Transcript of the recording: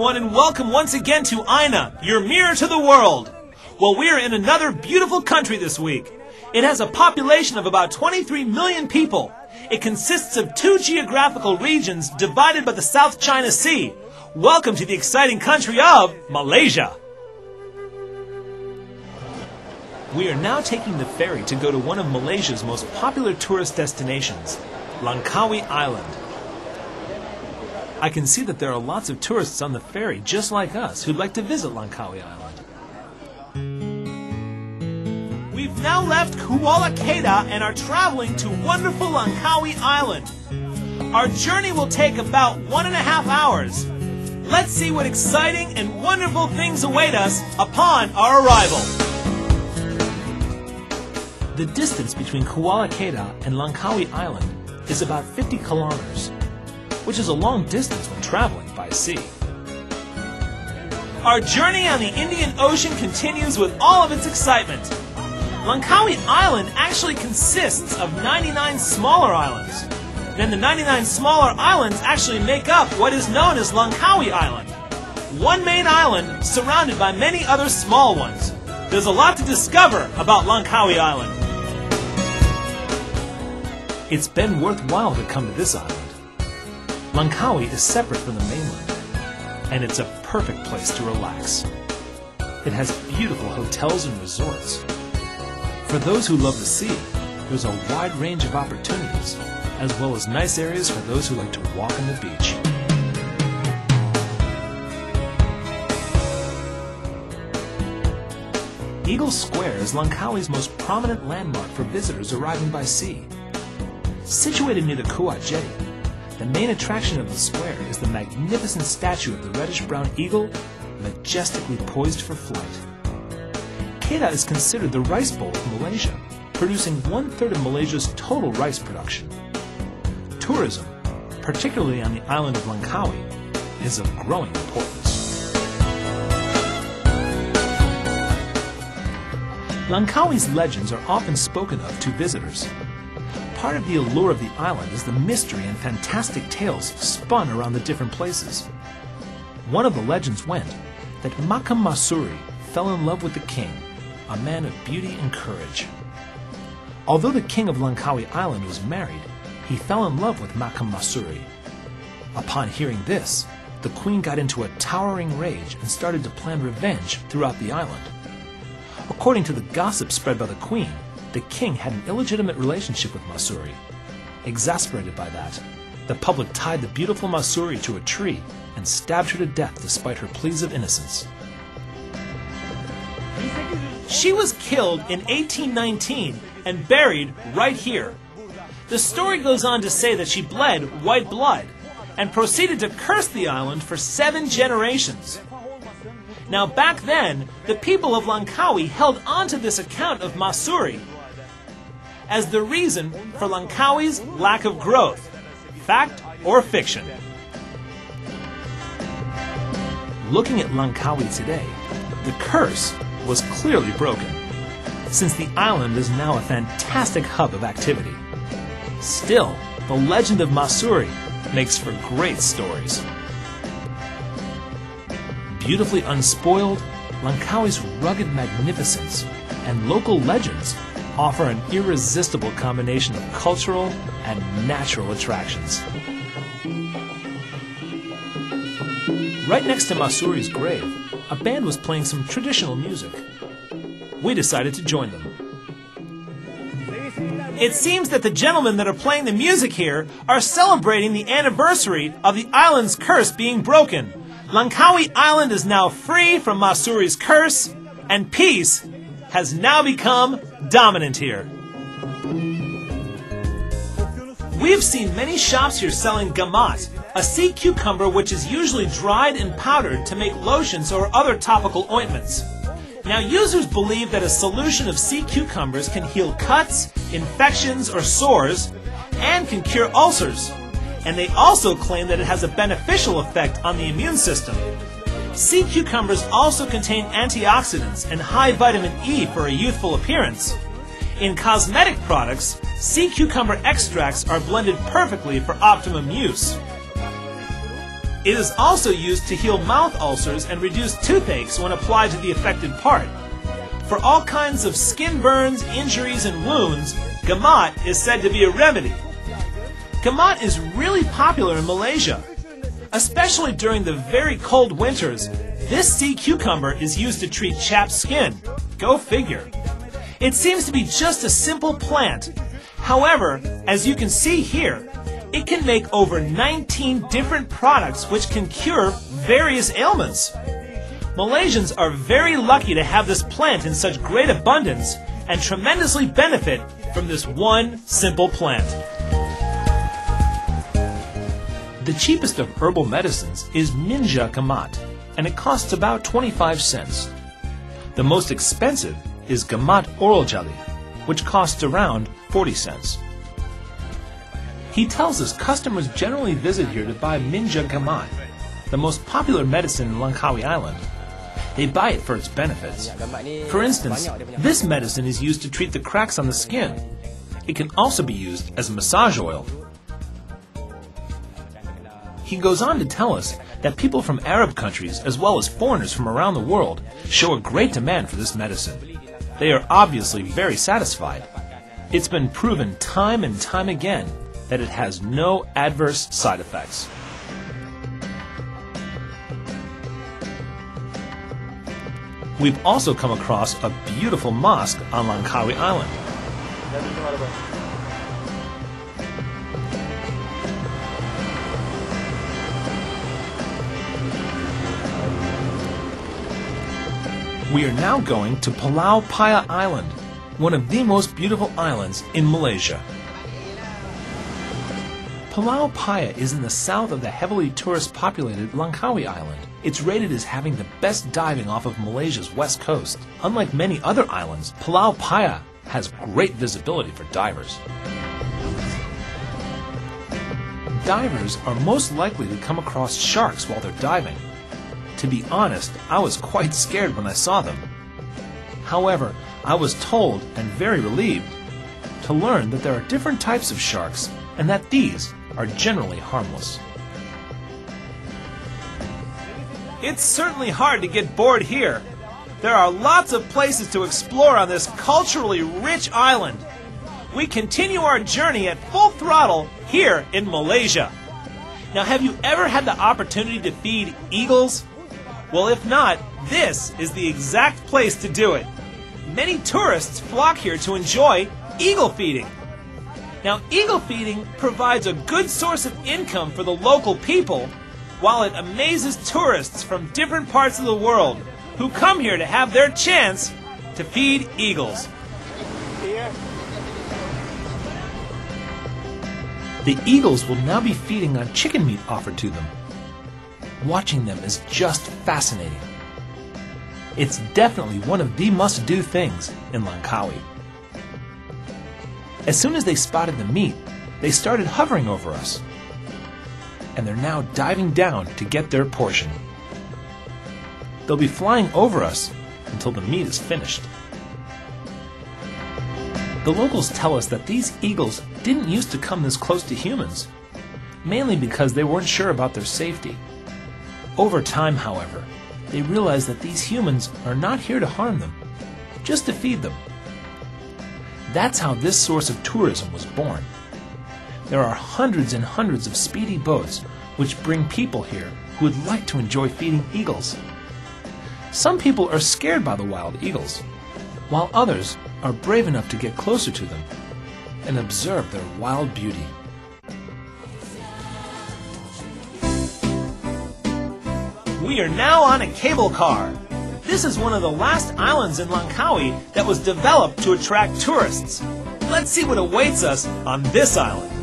everyone, and welcome once again to Aina, your mirror to the world. Well, we are in another beautiful country this week. It has a population of about 23 million people. It consists of 2 geographical regions divided by the South China Sea. Welcome to the exciting country of Malaysia. We are now taking the ferry to go to one of Malaysia's most popular tourist destinations, Langkawi Island. I can see that there are lots of tourists on the ferry just like us who'd like to visit Langkawi Island. We've now left Kuala Kedah and are traveling to wonderful Langkawi Island. Our journey will take about 1.5 hours. Let's see what exciting and wonderful things await us upon our arrival. The distance between Kuala Kedah and Langkawi Island is about 50 kilometers, which is a long distance when traveling by sea. Our journey on the Indian Ocean continues with all of its excitement. Langkawi Island actually consists of 99 smaller islands. Then the 99 smaller islands actually make up what is known as Langkawi Island. One main island surrounded by many other small ones. There's a lot to discover about Langkawi Island. It's been worthwhile to come to this island. Langkawi is separate from the mainland, and it's a perfect place to relax. It has beautiful hotels and resorts. For those who love the sea, there's a wide range of opportunities, as well as nice areas for those who like to walk on the beach. Eagle Square is Langkawi's most prominent landmark for visitors arriving by sea. Situated near the Kuat Jetty, the main attraction of the square is the magnificent statue of the reddish-brown eagle, majestically poised for flight. Kedah is considered the rice bowl of Malaysia, producing 1/3 of Malaysia's total rice production. Tourism, particularly on the island of Langkawi, is of growing importance. Langkawi's legends are often spoken of to visitors. Part of the allure of the island is the mystery and fantastic tales spun around the different places. One of the legends went that Makam Masuri fell in love with the king, a man of beauty and courage. Although the king of Langkawi Island was married, he fell in love with Makam Masuri. Upon hearing this, the queen got into a towering rage and started to plan revenge throughout the island. According to the gossip spread by the queen, the king had an illegitimate relationship with Masuri. Exasperated by that, the public tied the beautiful Masuri to a tree and stabbed her to death despite her pleas of innocence. She was killed in 1819 and buried right here. The story goes on to say that she bled white blood and proceeded to curse the island for 7 generations. Now back then, the people of Langkawi held on to this account of Masuri as the reason for Langkawi's lack of growth. Fact or fiction? Looking at Langkawi today, the curse was clearly broken, since the island is now a fantastic hub of activity. Still, the legend of Masuri makes for great stories. Beautifully unspoiled, Langkawi's rugged magnificence and local legends offer an irresistible combination of cultural and natural attractions. Right next to Masuri's grave, a band was playing some traditional music. We decided to join them. It seems that the gentlemen that are playing the music here are celebrating the anniversary of the island's curse being broken. Langkawi Island is now free from Masuri's curse, and peace has now become dominant here. We've seen many shops here selling gamat, a sea cucumber which is usually dried and powdered to make lotions or other topical ointments. Now, users believe that a solution of sea cucumbers can heal cuts, infections, or sores, and can cure ulcers. And they also claim that it has a beneficial effect on the immune system. Sea cucumbers also contain antioxidants and high vitamin E for a youthful appearance. In cosmetic products, sea cucumber extracts are blended perfectly for optimum use. It is also used to heal mouth ulcers and reduce toothaches when applied to the affected part. For all kinds of skin burns, injuries, and wounds, gamat is said to be a remedy. Gamat is really popular in Malaysia. Especially during the very cold winters, this sea cucumber is used to treat chapped skin. Go figure. It seems to be just a simple plant. However, as you can see here, it can make over 19 different products which can cure various ailments. Malaysians are very lucky to have this plant in such great abundance and tremendously benefit from this one simple plant. The cheapest of herbal medicines is Minja Gamat, and it costs about 25 cents. The most expensive is Gamat Oral Jelly, which costs around 40 cents. He tells us customers generally visit here to buy Minja Gamat, the most popular medicine in Langkawi Island. They buy it for its benefits. For instance, this medicine is used to treat the cracks on the skin. It can also be used as a massage oil. He goes on to tell us that people from Arab countries, as well as foreigners from around the world, show a great demand for this medicine. They are obviously very satisfied. It's been proven time and time again that it has no adverse side effects. We've also come across a beautiful mosque on Langkawi Island. We are now going to Pulau Paya Island, one of the most beautiful islands in Malaysia. Pulau Paya is in the south of the heavily tourist-populated Langkawi Island. It's rated as having the best diving off of Malaysia's west coast. Unlike many other islands, Pulau Paya has great visibility for divers. Divers are most likely to come across sharks while they're diving. To be honest, I was quite scared when I saw them. However, I was told, and very relieved, to learn that there are different types of sharks and that these are generally harmless. It's certainly hard to get bored here. There are lots of places to explore on this culturally rich island. We continue our journey at full throttle here in Malaysia. Now, have you ever had the opportunity to feed eagles? Well, if not, this is the exact place to do it. Many tourists flock here to enjoy eagle feeding. Now, eagle feeding provides a good source of income for the local people, while it amazes tourists from different parts of the world who come here to have their chance to feed eagles. The eagles will now be feeding on chicken meat offered to them. Watching them is just fascinating. It's definitely one of the must-do things in Langkawi. As soon as they spotted the meat, they started hovering over us. And they're now diving down to get their portion. They'll be flying over us until the meat is finished. The locals tell us that these eagles didn't used to come this close to humans, mainly because they weren't sure about their safety. Over time, however, they realized that these humans are not here to harm them, just to feed them. That's how this source of tourism was born. There are hundreds and hundreds of speedy boats which bring people here who would like to enjoy feeding eagles. Some people are scared by the wild eagles, while others are brave enough to get closer to them and observe their wild beauty. We are now on a cable car. This is one of the last islands in Langkawi that was developed to attract tourists. Let's see what awaits us on this island.